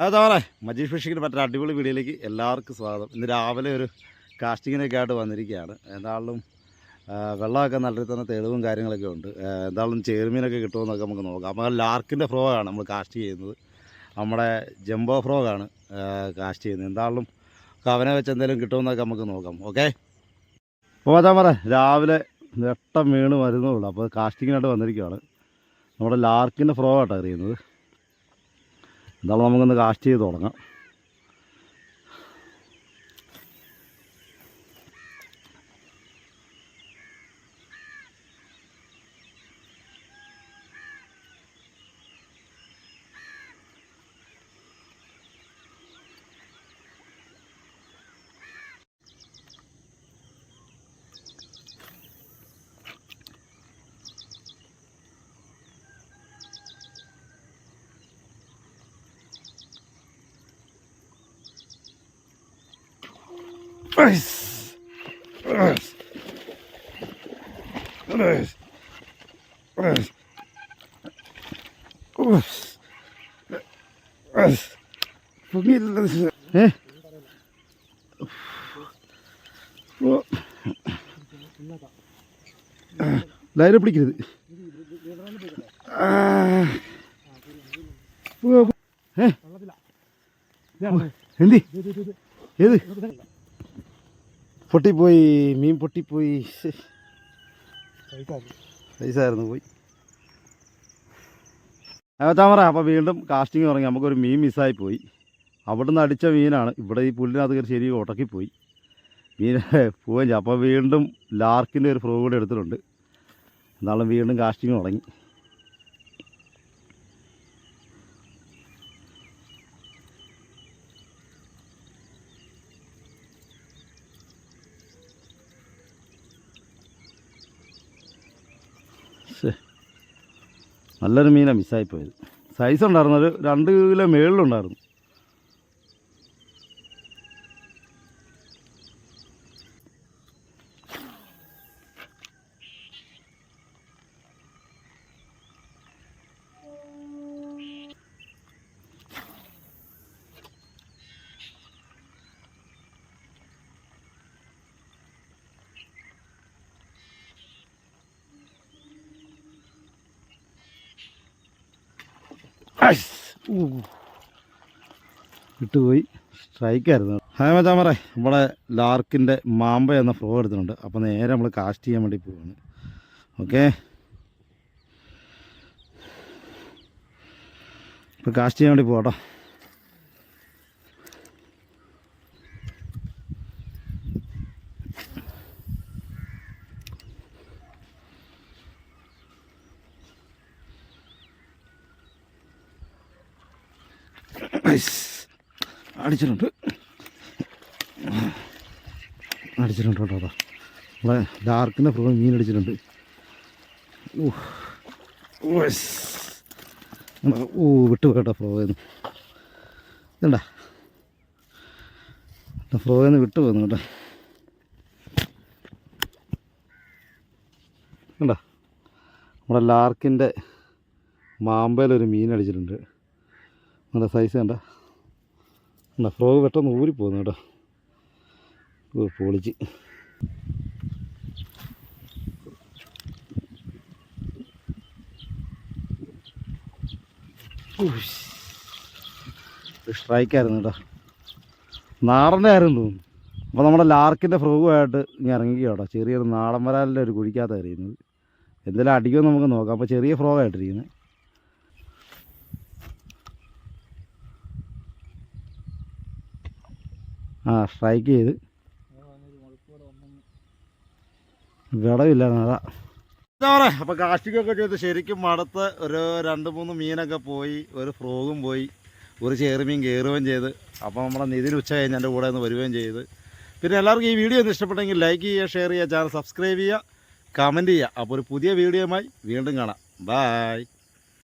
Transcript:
അതാ മജീഷ് ഫിഷിങ്ങിന് മറ്റൊരു അടിപൊളി വീഡിയോയിലേക്ക് എല്ലാവർക്കും സ്വാഗതം. ഇന്ന് രാവിലെ ഒരു കാസ്റ്റിങ്ങിനൊക്കെ ആയിട്ട് വന്നിരിക്കുകയാണ്. എന്തായാലും വെള്ളമൊക്കെ നല്ല രീതിയിൽ തന്നെ തെളിവും കാര്യങ്ങളൊക്കെ ഉണ്ട്. എന്തായാലും ചേർമീനൊക്കെ കിട്ടുമെന്നൊക്കെ നമുക്ക് നോക്കാം. അപ്പോൾ ലാർക്കിൻ്റെ ഫ്രോഗാണ് നമ്മൾ കാസ്റ്റ് ചെയ്യുന്നത്. നമ്മുടെ ജംബോ ഫ്രോഗാണ് കാസ്റ്റ് ചെയ്യുന്നത്. എന്തായാലും കവനെ വെച്ച് എന്തെങ്കിലും കിട്ടുമെന്നൊക്കെ നമുക്ക് നോക്കാം. ഓക്കെ, അപ്പോൾ അതാ രാവിലെ വെട്ടം വീണ് വരുന്നുള്ളൂ. അപ്പോൾ കാസ്റ്റിങ്ങിനായിട്ട് വന്നിരിക്കുകയാണ്. നമ്മുടെ ലാർക്കിൻ്റെ ഫ്രോഗായിട്ടാണ് അറിയുന്നത്. എന്തായാലും നമുക്കൊന്ന് കാസ്റ്റ് ചെയ്ത് തുടങ്ങാം. ലൈനെ പിടിക്കരുത്. എന്തി ഏത് പൊട്ടിപ്പോയി, മീൻ പൊട്ടിപ്പോയി. പൈസായിരുന്നു പോയി. താമറ അപ്പോൾ വീണ്ടും കാസ്റ്റിങ് തുടങ്ങി. നമുക്കൊരു മീൻ മിസ്സായി പോയി. അവിടുന്ന് അടിച്ച മീനാണ്. ഇവിടെ ഈ പുല്ലിനകത്ത് കയറി ശരി ഉടക്കിപ്പോയി. മീൻ പോവുകയും ചെയ്യും. അപ്പോൾ വീണ്ടും ലാർക്കിൻ്റെ ഒരു ഫ്രോ കൂടെ എടുത്തിട്ടുണ്ട്. എന്നാലും വീണ്ടും കാസ്റ്റിങ് തുടങ്ങി. നല്ലൊരു മീനാണ് മിസ്സായിപ്പോയത്. സൈസ് ഉണ്ടായിരുന്നു, ഒരു 2 കിലോ മേളിലുണ്ടായിരുന്നു. വിട്ടുപോയി. സ്ട്രൈക്കായിരുന്നു. ഹായ് താമറേ, നമ്മുടെ ലാർക്കിൻ്റെ മാമ്പ എന്ന ഫ്രോ എടുത്തിട്ടുണ്ട്. അപ്പോൾ നേരെ നമ്മൾ കാസ്റ്റ് ചെയ്യാൻ വേണ്ടി പോവാണ്. ഓക്കെ, ഇപ്പോൾ കാസ്റ്റ് ചെയ്യാൻ വേണ്ടി പോവാട്ടോ. അടിച്ചിട്ടുണ്ട് കേട്ടോ. അതാ നമ്മളെ ഡാർക്കിൻ്റെ ഫ്രോ മീൻ അടിച്ചിട്ടുണ്ട്. വിട്ടു കേട്ടോ ഫ്രോന്ന്. ഇതുണ്ടാ ഫ്രോന്ന് വിട്ടു പോകുന്നു കേട്ടോ. കണ്ടോ, നമ്മുടെ ലാർക്കിൻ്റെ മാമ്പയിലൊരു മീൻ അടിച്ചിട്ടുണ്ട്. നല്ല സൈസ് കണ്ട. ഫ്രോ പെട്ടെന്ന് ഊരിപ്പോകുന്നു കേട്ടോ. പൊളിച്ച്. സ്ട്രൈക്കായിരുന്നു കേട്ടോ. നാടൻ്റെ ആയിരുന്നു തോന്നുന്നു. അപ്പോൾ നമ്മുടെ ലാർക്കിൻ്റെ ഫ്രോഗുമായിട്ട് ഇങ്ങനെ ഇറങ്ങി കേട്ടോ. ചെറിയൊരു നാടൻ വരാലിൻ്റെ ഒരു കുഴിക്കകത്ത് എറിയുന്നത്. എന്തെങ്കിലും അടിക്കുമെന്ന് നമുക്ക് നോക്കാം. അപ്പോൾ ചെറിയ ഫ്രോഗായിട്ടിരിക്കുന്നത്. സ്ട്രൈക്ക് ചെയ്ത് വിടവില്ലായിരുന്നു. അതാ പറയാ. അപ്പോൾ കാസ്റ്റിങ്ങൊക്കെ ചെയ്ത് ശരിക്കും മടുത്ത് ഒരു 2-3 മീനൊക്കെ പോയി. ഒരു ഫ്രോഗും പോയി. ഒരു ചേറുമീൻ കയറുകയും ചെയ്ത്. അപ്പോൾ നമ്മുടെ നിതിൻ ഉച്ച കഴിഞ്ഞ് എൻ്റെ കൂടെ ഒന്ന് വരികയും ചെയ്ത്. പിന്നെ എല്ലാവർക്കും ഈ വീഡിയോ ഒന്ന് ഇഷ്ടപ്പെട്ടെങ്കിൽ ലൈക്ക് ചെയ്യുക, ഷെയർ ചെയ്യുക, ചാനൽ സബ്സ്ക്രൈബ് ചെയ്യുക, കമൻറ്റ് ചെയ്യുക. അപ്പോൾ ഒരു പുതിയ വീഡിയോയുമായി വീണ്ടും കാണാം. ബൈ.